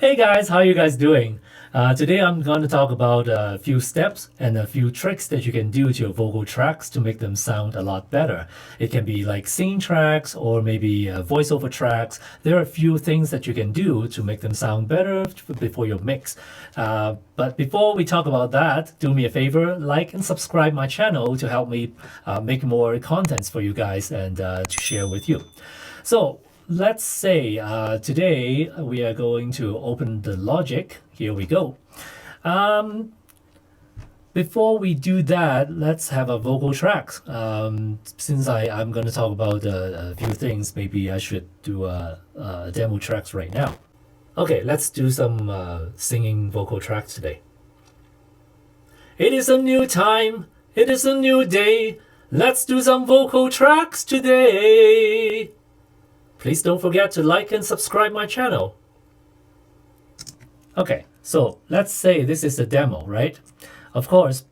Hey guys, how you guys doing? Today I'm going to talk about a few steps and a few tricks that you can do to your vocal tracks to make them sound a lot better. It can be like singing tracks or maybe voiceover tracks. There are a few things that you can do to make them sound better before your mix. But before we talk about that, do me a favor, like and subscribe my channel to help me make more contents for you guys and to share with you. So let's say today we are going to open the Logic. Here we go. Before we do that, let's have a vocal tracks. Since I'm going to talk about a few things, maybe I should do a demo tracks right now. Okay, let's do some singing vocal tracks today. It is a new time, it is a new day. Let's do some vocal tracks today. Please don't forget to like and subscribe my channel. Okay, so let's say this is a demo, right? Of course,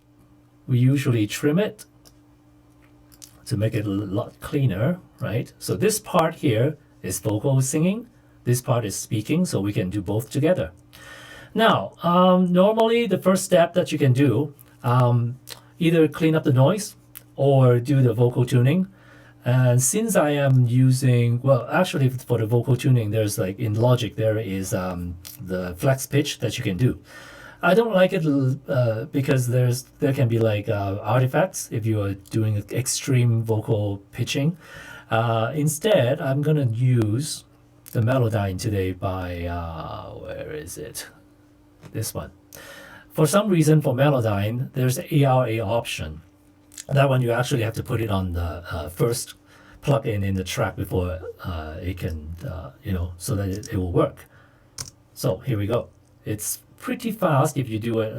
we usually trim it to make it a lot cleaner, right? So this part here is vocal singing. This part is speaking, so we can do both together. Now, normally the first step that you can do, either clean up the noise or do the vocal tuning. And since I am using, well, actually for the vocal tuning, there's like in Logic, there is the flex pitch that you can do. I don't like it because there can be like artifacts if you are doing extreme vocal pitching. Instead, I'm gonna use the Melodyne today by, where is it? This one. For some reason for Melodyne, there's an ARA option. That one you actually have to put it on the first plug-in in the track before it can, so that it will work. So here we go. It's pretty fast if you do it,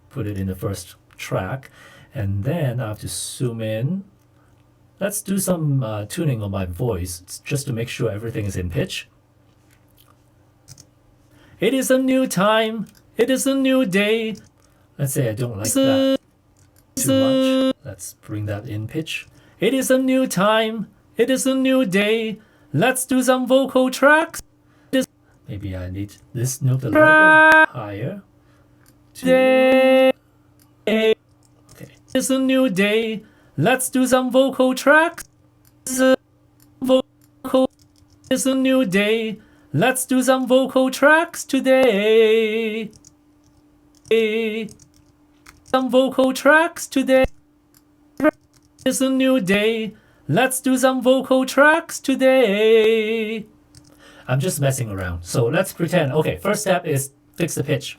put it in the first track. And then I have to zoom in. Let's do some tuning on my voice just to make sure everything is in pitch. It is a new time. It is a new day. Let's say I don't like that too much. Let's bring that in pitch. It is a new time. It is a new day. Let's do some vocal tracks. Maybe I need this note a little bit higher. Okay. It's a new day. Let's do some vocal tracks. It's a new day. Let's do some vocal tracks today. Some vocal tracks today. It's a new day. Let's do some vocal tracks today. I'm just messing around. So let's pretend. Okay, first step is fix the pitch.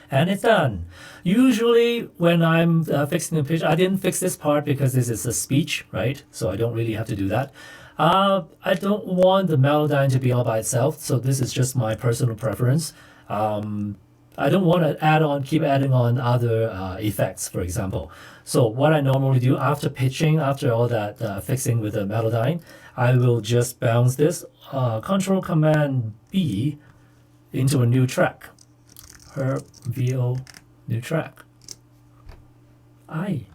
And it's done. Usually when I'm fixing the pitch, I didn't fix this part because this is a speech, right? So I don't really have to do that. I don't want the Melodyne to be all by itself. So this is just my personal preference. I don't want to keep adding on other effects, for example. So what I normally do after pitching, after all that fixing with the Melodyne, I will just bounce this Control Command B into a new track. VO new track. I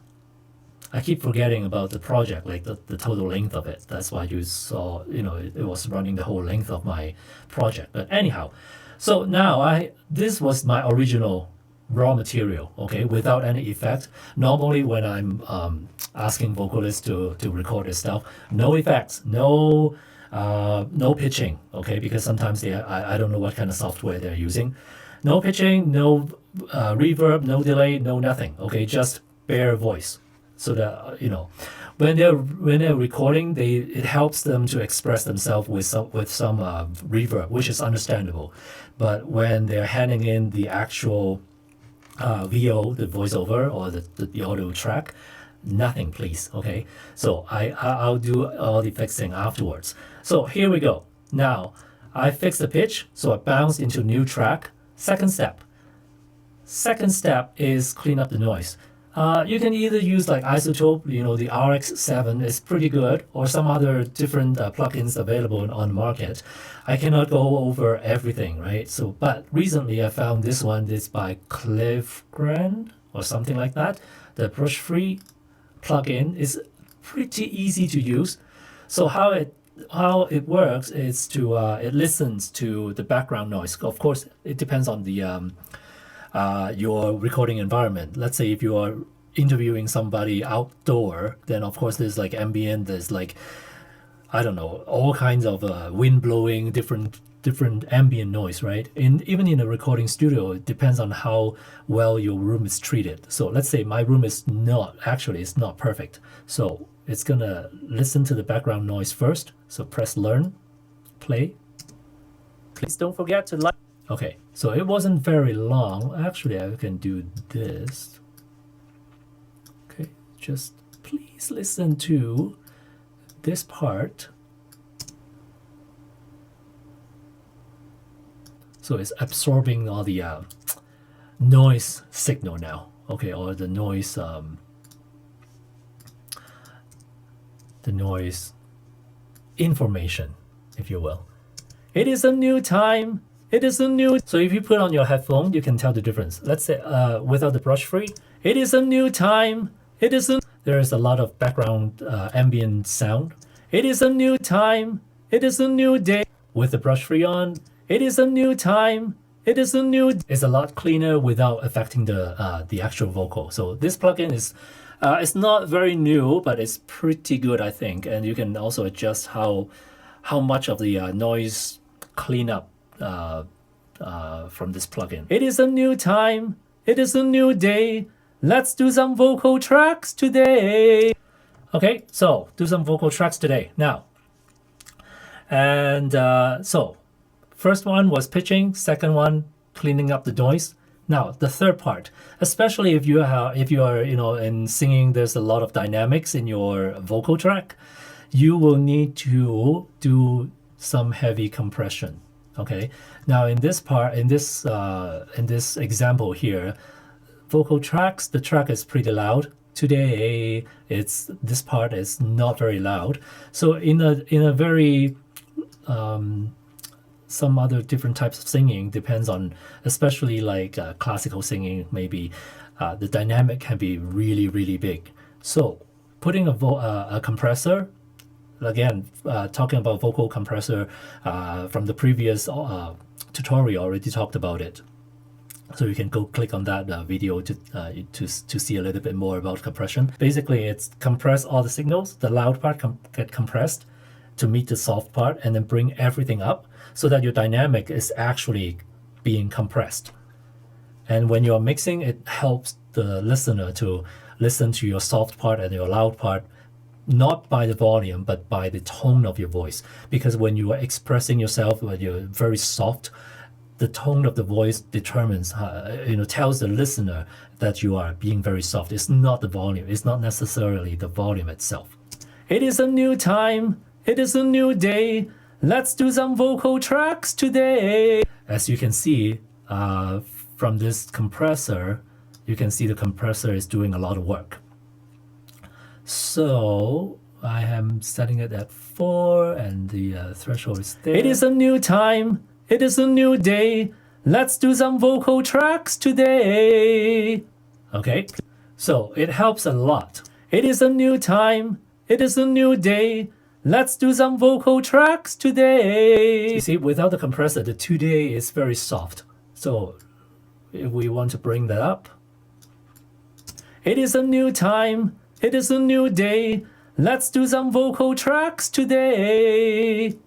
keep forgetting about the project, like the total length of it. That's why you saw, it was running the whole length of my project. But anyhow, so now this was my original raw material, okay, without any effect. Normally when I'm asking vocalists to record their stuff, no effects, no pitching, okay, because sometimes I don't know what kind of software they're using. No pitching, no reverb, no delay, no nothing, okay, just bare voice. So that when they're recording, it helps them to express themselves with some reverb, which is understandable. But when they're handing in the actual VO, the voiceover or the audio track, nothing, please. Okay, so I'll do all the fixing afterwards. So here we go. Now I fixed the pitch, so I bounced into new track. Second step is clean up the noise. You can either use like Isotope, the RX7 is pretty good, or some other different plugins available on the market. I cannot go over everything, right? So, but recently I found this one is by Cliffgren or something like that. The brush-free plugin is pretty easy to use. So how it how it works is to it listens to the background noise. Of course, it depends on the your recording environment. Let's say if you are interviewing somebody outdoor, then of course there's like ambient, there's like, I don't know, all kinds of wind blowing, different ambient noise, right? Even in a recording studio, it depends on how well your room is treated. So let's say my room is not, actually it's not perfect. So it's gonna listen to the background noise first. So press learn, play. Please don't forget to like. Okay, so it wasn't very long. Actually, I can do this. Okay, just please listen to this part. So it's absorbing all the noise signal now, okay, or the noise information, if you will. It is a new time. It is a new. So if you put on your headphone, you can tell the difference. Let's say without the brush free, it is a new time. It is a. There is a lot of background ambient sound. It is a new time. It is a new day. With the brush free on, it is a new time. It is a new. It's a lot cleaner without affecting the actual vocal. So this plugin is, it's not very new, but it's pretty good, I think. And you can also adjust how much of the noise cleanup from this plugin. It is a new time. It is a new day. Let's do some vocal tracks today. Okay, so do some vocal tracks today now. And so first one was pitching, second one cleaning up the noise. Now the third part, especially if you are in singing, there's a lot of dynamics in your vocal track. You will need to do some heavy compression. Okay. Now in this part, in this example here, vocal tracks, the track is pretty loud. Today, this part is not very loud. So in a very some other different types of singing, depends on, especially like classical singing, maybe the dynamic can be really, really big. So putting a compressor, again, talking about vocal compressor from the previous tutorial, already talked about it. So you can go click on that video to see a little bit more about compression. Basically, it's compress all the signals. The loud part get compressed to meet the soft part, and then bring everything up so that your dynamic is actually being compressed. And when you're mixing, it helps the listener to listen to your soft part and your loud part, not by the volume, but by the tone of your voice. Because when you are expressing yourself, when you're very soft, the tone of the voice determines, tells the listener that you are being very soft. It's not the volume. It's not necessarily the volume itself. It is a new time. It is a new day. Let's do some vocal tracks today. As you can see from this compressor, you can see the compressor is doing a lot of work. So I am setting it at 4 and the threshold is there. It is a new time. It is a new day. Let's do some vocal tracks today. Okay, so it helps a lot. It is a new time. It is a new day. Let's do some vocal tracks today. You see, without the compressor, the today is very soft. So if we want to bring that up, it is a new time. It is a new day. Let's do some vocal tracks today.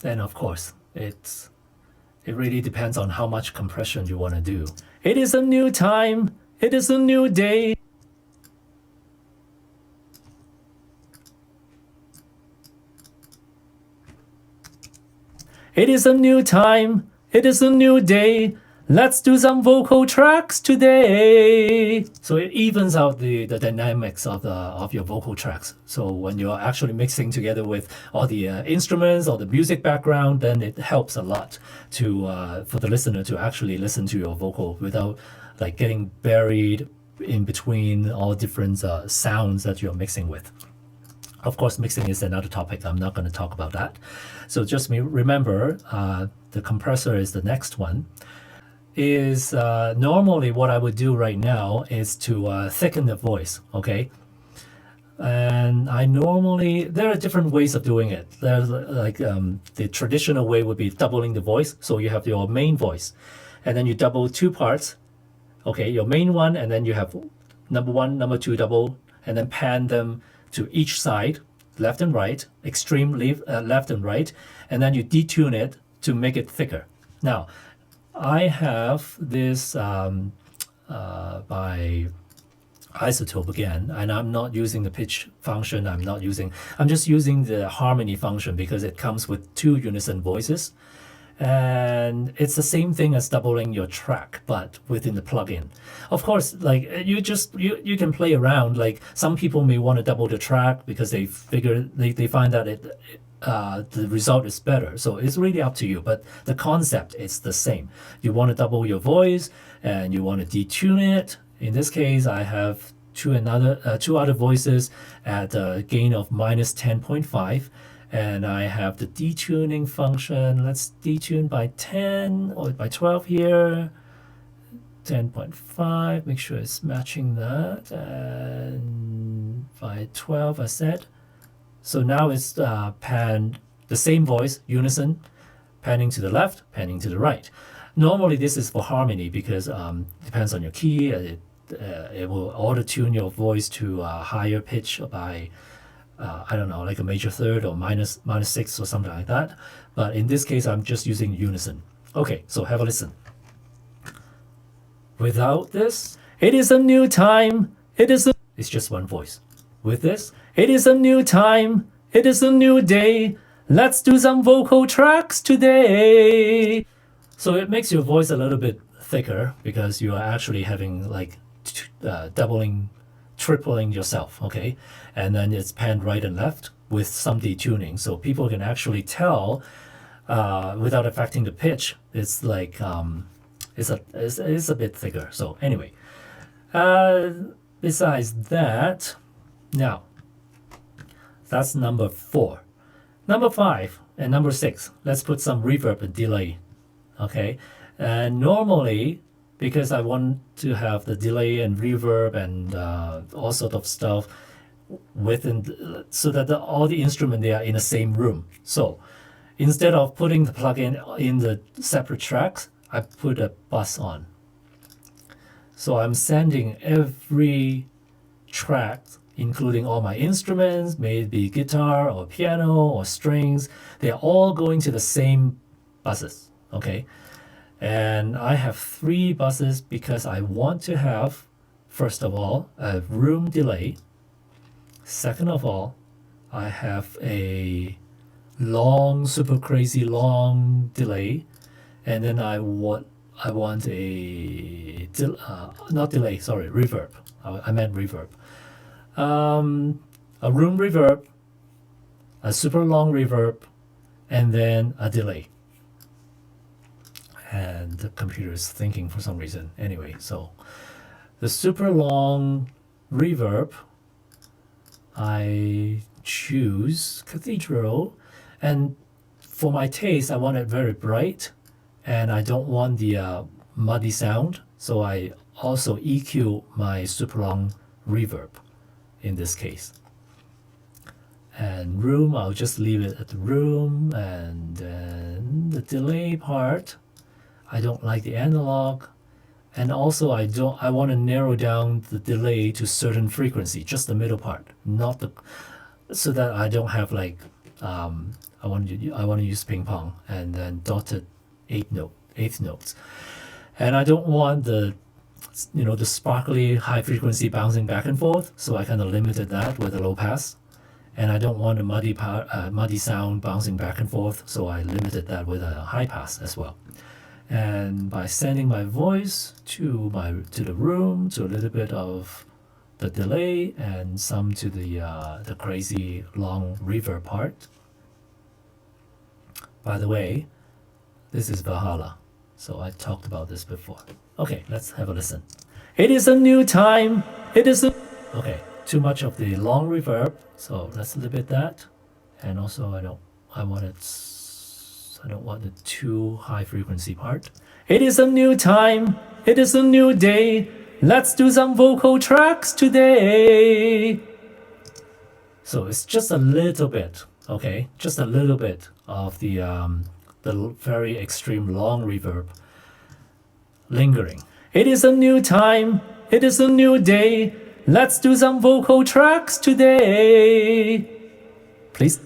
And of course, it really depends on how much compression you want to do. It is a new time. It is a new day. It is a new time. It is a new day. Let's do some vocal tracks today. So it evens out the dynamics of your vocal tracks. So when you're actually mixing together with all the instruments or the music background, then it helps a lot to for the listener to actually listen to your vocal without like getting buried in between all different sounds that you're mixing with. Of course, mixing is another topic. I'm not going to talk about that. So just remember, the compressor is the next one. Is normally what I would do right now is to thicken the voice, okay? And I normally, there are different ways of doing it. There's like the traditional way would be doubling the voice. So you have your main voice and then you double two parts. Okay, your main one, and then you have number one, number two double, and then pan them to each side, left and right, extreme left and right, and then you detune it to make it thicker. Now, I have this by Isotope again, and I'm not using the pitch function. I'm just using the harmony function because it comes with two unison voices. And it's the same thing as doubling your track, but within the plugin. Of course, like you can play around. Like some people may want to double the track because they find that the result is better. So it's really up to you. But the concept is the same. You want to double your voice and you want to detune it. In this case, I have two other voices at a gain of minus 10.5. And I have the detuning function. Let's detune by 10 or by 12 here. 10.5, make sure it's matching that. And by 12, I said. So now it's panned, the same voice, unison, panning to the left, panning to the right. Normally this is for harmony because depends on your key. It will auto-tune your voice to a higher pitch by I don't know, like a major third or minus 6 or something like that. But in this case, I'm just using unison. Okay, so have a listen. Without this, it is a new time. It's just one voice. With this, it is a new time. It is a new day. Let's do some vocal tracks today. So it makes your voice a little bit thicker because you are actually having like doubling, tripling yourself, okay? And then it's panned right and left with some detuning, so people can actually tell without affecting the pitch. It's like it's a bit thicker. So anyway, besides that, now that's number 4. Number 5 and number 6. Let's put some reverb and delay, okay? And normally, because I want to have the delay and reverb and all sort of stuff within, so that all the instruments they are in the same room. So instead of putting the plugin in the separate tracks, I put a bus on. So I'm sending every track, including all my instruments, maybe guitar or piano or strings. They're all going to the same buses, okay? And I have 3 buses because I want to have, first of all, a room delay. Second of all, I have a long, super crazy long delay. And then I want a, not delay, sorry, reverb. I meant reverb. A room reverb, a super long reverb, and then a delay. And the computer is thinking for some reason. Anyway, so the super long reverb, I choose Cathedral, and for my taste, I want it very bright, and I don't want the muddy sound, so I also EQ my super long reverb in this case. And room, I'll just leave it at the room, and then the delay part, I don't like the analog, and also I want to narrow down the delay to certain frequency, just the middle part, not the, so that I don't have like I want to use ping pong and then dotted eighth notes, and I don't want the the sparkly high frequency bouncing back and forth, so I kind of limited that with a low pass, and I don't want a muddy sound bouncing back and forth, so I limited that with a high pass as well. And by sending my voice to the room, to a little bit of the delay and some to the crazy long reverb part. By the way, this is Valhalla, so I talked about this before. Okay, let's have a listen. It is a new time. Okay, too much of the long reverb, so let's limit that. And also I don't want the too high frequency part. It is a new time. It is a new day. Let's do some vocal tracks today. So it's just a little bit, okay? Just a little bit of the very extreme long reverb lingering. It is a new time, it is a new day. Let's do some vocal tracks today. Please.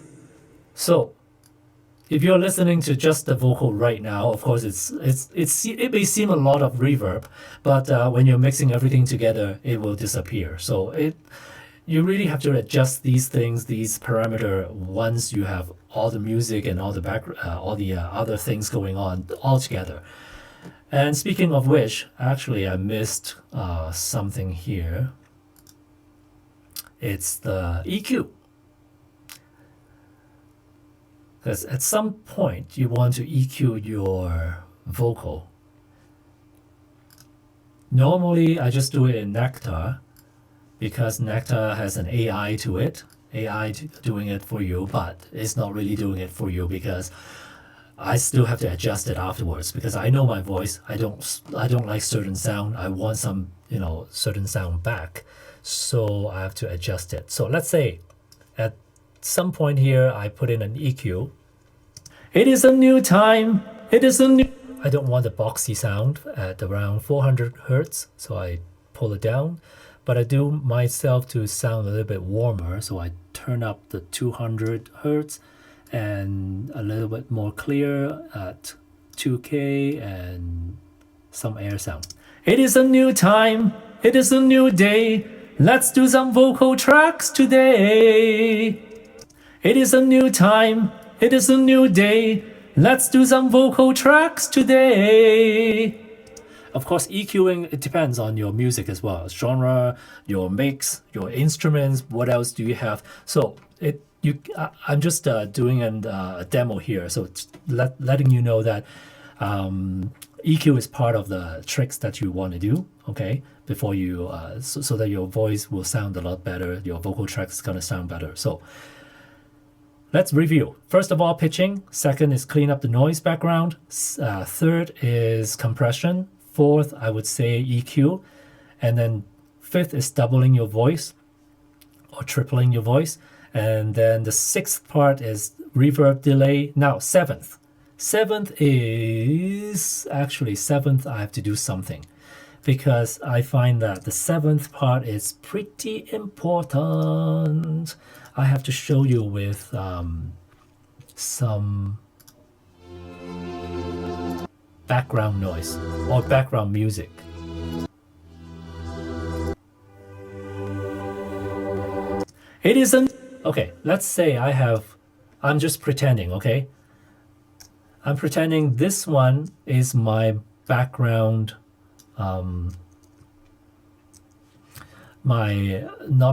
So, if you're listening to just the vocal right now, of course it may seem a lot of reverb, but when you're mixing everything together, it will disappear. So you really have to adjust these things, these parameters, once you have all the music and all the other things going on all together. And speaking of which, actually I missed something here. It's the EQ. Because at some point you want to EQ your vocal. Normally I just do it in Nectar because Nectar has an AI to it. AI doing it for you, but it's not really doing it for you because I still have to adjust it afterwards because I know my voice. I don't like certain sound. I want some, certain sound back. So I have to adjust it. So let's say at some point here I put in an EQ. It is a new time. It is a new. I don't want the boxy sound at around 400 hertz, so I pull it down. But I do myself to sound a little bit warmer, so I turn up the 200 hertz and a little bit more clear at 2K and some air sound. It is a new time. It is a new day. Let's do some vocal tracks today. It is a new time, it is a new day. Let's do some vocal tracks today. Of course, EQing, it depends on your music as well. Genre, your mix, your instruments, what else do you have? So I'm just doing a demo here. So letting you know that EQ is part of the tricks that you want to do, okay? Before you, so that your voice will sound a lot better, your vocal track is gonna sound better. So let's review. First of all, pitching. Second is clean up the noise background. Third is compression. Fourth, I would say EQ. And then fifth is doubling your voice or tripling your voice. And then the sixth part is reverb delay. Now, seventh. Seventh, I have to do something because I find that the seventh part is pretty important. I have to show you with some background noise or background music. It isn't. Okay, let's say I'm just pretending, okay? I'm pretending this one is my background, not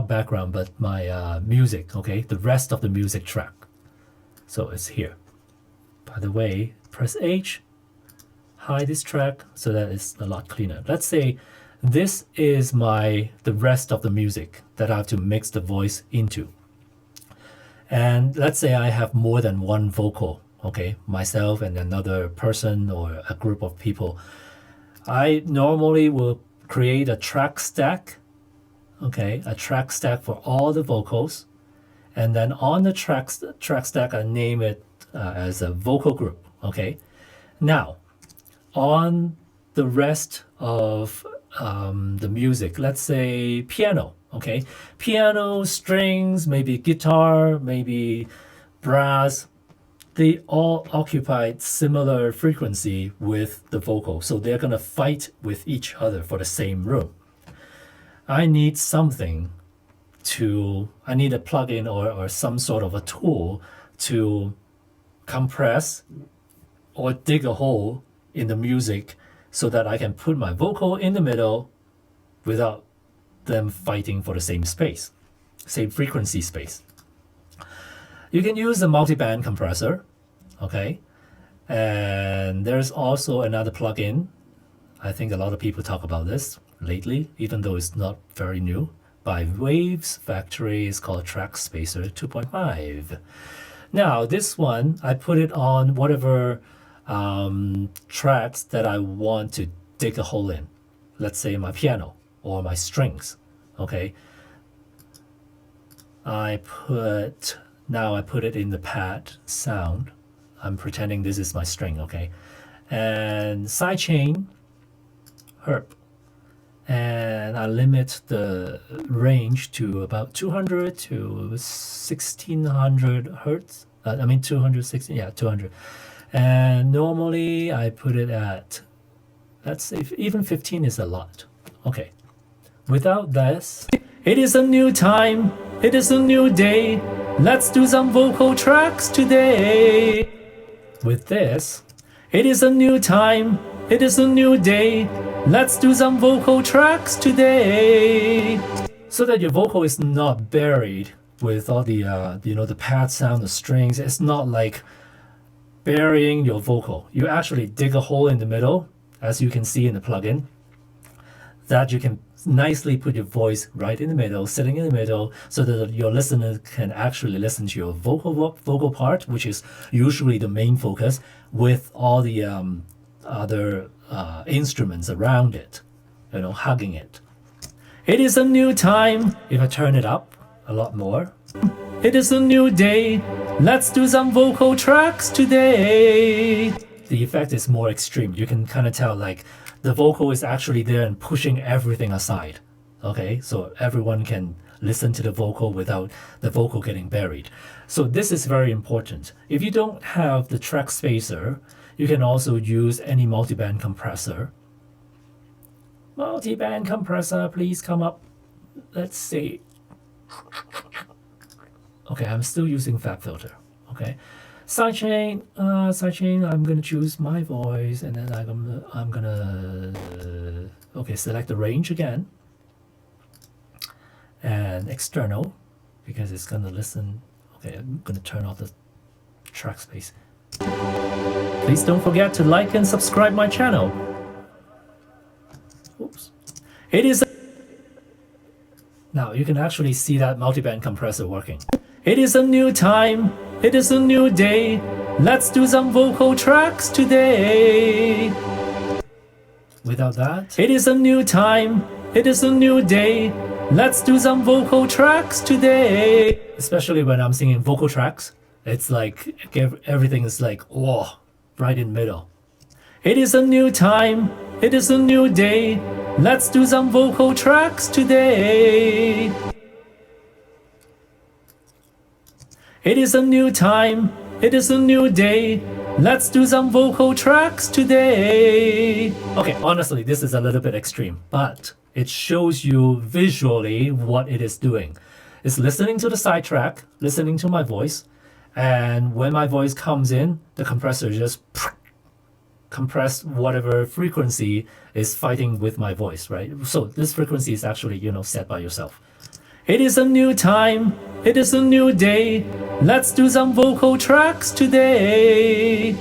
background, but my music, okay? The rest of the music track. So it's here. By the way, press H, hide this track so that it's a lot cleaner. Let's say this is the rest of the music that I have to mix the voice into. And let's say I have more than one vocal, okay? Myself and another person or a group of people. I normally will create a track stack, okay? A track stack for all the vocals. And then on the track stack, I name it as a vocal group, okay? Now, on the rest of the music, let's say piano, okay? Piano, strings, maybe guitar, maybe brass, they all occupy similar frequency with the vocal. So they're gonna fight with each other for the same room. I need something I need a plugin or some sort of a tool to compress or dig a hole in the music so that I can put my vocal in the middle without them fighting for the same space, same frequency space. You can use the multiband compressor, okay? And there's also another plugin. I think a lot of people talk about this lately, even though it's not very new. By Waves Factory, is called Track Spacer 2.5. Now this one, I put it on whatever tracks that I want to dig a hole in. Let's say my piano or my strings, okay? now I put it in the pad sound. I'm pretending this is my string, okay? And sidechain, herb. And I limit the range to about 200 to 1600 hertz. 260, yeah, 200. And normally I put it at, let's say, even 15 is a lot. Okay. Without this, it is a new time, it is a new day. Let's do some vocal tracks today. With this, it is a new time, it is a new day. Let's do some vocal tracks today. So that your vocal is not buried with all the, the pad sound, the strings. It's not like burying your vocal. You actually dig a hole in the middle, as you can see in the plugin, that you can nicely put your voice right in the middle, sitting in the middle, so that your listener can actually listen to your vocal part, which is usually the main focus, with all the other instruments around it, hugging it. It is a new time. If I turn it up a lot more, it is a new day. Let's do some vocal tracks today. The effect is more extreme. You can kind of tell like the vocal is actually there and pushing everything aside. Okay, so everyone can listen to the vocal without the vocal getting buried. So this is very important. If you don't have the track spacer, you can also use any multiband compressor. Multiband compressor, please come up. Let's see. Okay, I'm still using Fab Filter. Okay, sidechain. I'm gonna choose my voice, and then I'm gonna select the range again, and external, because it's gonna listen. Okay, I'm gonna turn off the track space. Please don't forget to like and subscribe my channel. Oops. It is. Now you can actually see that multiband compressor working. It is a new time, it is a new day. Let's do some vocal tracks today. Without that, it is a new time, it is a new day. Let's do some vocal tracks today. Especially when I'm singing vocal tracks, it's like everything is like, oh, right in the middle. It is a new time, it is a new day. Let's do some vocal tracks today. It is a new time, it is a new day. Let's do some vocal tracks today. Okay, honestly, this is a little bit extreme, but it shows you visually what it is doing. It's listening to the side track, listening to my voice, and when my voice comes in, the compressor just compress whatever frequency is fighting with my voice, right? So this frequency is actually, set by yourself. It is a new time, it is a new day. Let's do some vocal tracks today.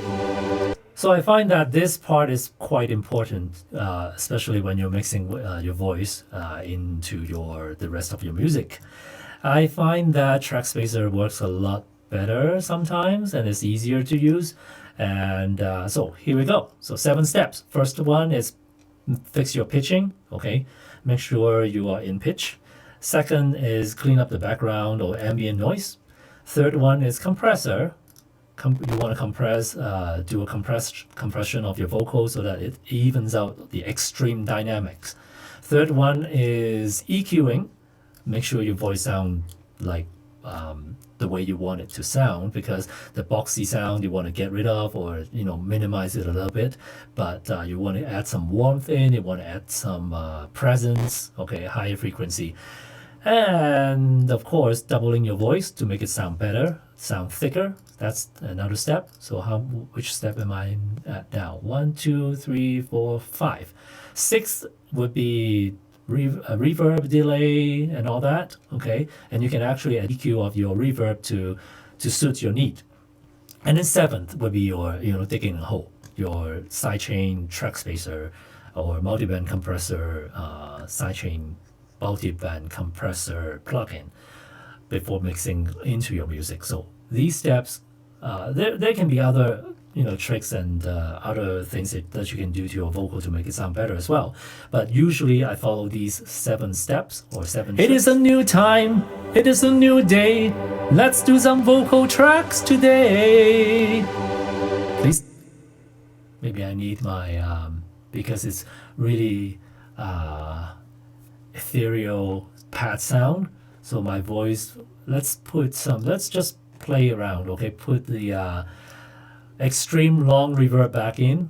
So I find that this part is quite important, especially when you're mixing your voice into the rest of your music. I find that track spacer works a lot better sometimes, and it's easier to use. And so here we go. So 7 steps. First one is fix your pitching. Okay, make sure you are in pitch. Second is clean up the background or ambient noise. Third one is compressor. You want to compress, do a compression of your vocal so that it evens out the extreme dynamics. Third one is EQing. Make sure your voice sound like the way you want it to sound, because the boxy sound you want to get rid of, or minimize it a little bit, but you want to add some warmth in, you want to add some presence, okay, higher frequency. And of course, doubling your voice to make it sound better, sound thicker. That's another step. So which step am I at now? 1, 2, 3, 4, 5. 6 would be reverb, delay, and all that. Okay, and you can actually add EQ of your reverb to suit your need. And then 7th would be your digging a hole, your sidechain track spacer or multiband compressor, sidechain multiband compressor plugin before mixing into your music. So these steps, there can be other tricks and other things that you can do to your vocal to make it sound better as well. But usually I follow these 7 steps or 7 tricks. It is a new time, it is a new day. Let's do some vocal tracks today. Please, maybe I need my because it's really ethereal pad sound. So my voice, let's just play around, okay? Put the extreme long reverb back in.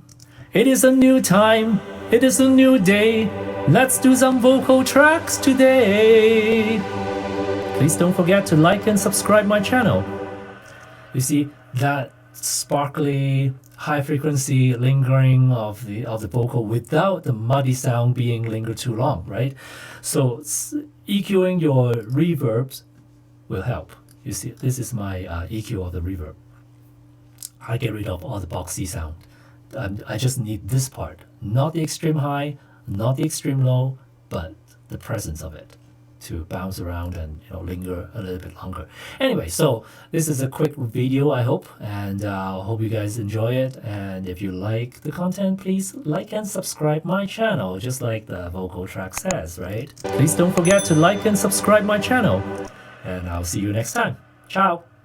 It is a new time, it is a new day. Let's do some vocal tracks today. Please don't forget to like and subscribe my channel. You see that sparkly, high frequency lingering of the vocal without the muddy sound being lingered too long, right? So EQing your reverbs will help. You see, this is my EQ of the reverb. I get rid of all the boxy sound. I just need this part, not the extreme high, not the extreme low, but the presence of it to bounce around and linger a little bit longer. Anyway, so this is a quick video, I hope, and I hope you guys enjoy it. And if you like the content, please like and subscribe my channel, just like the vocal track says, right? Please don't forget to like and subscribe my channel, and I'll see you next time. Ciao!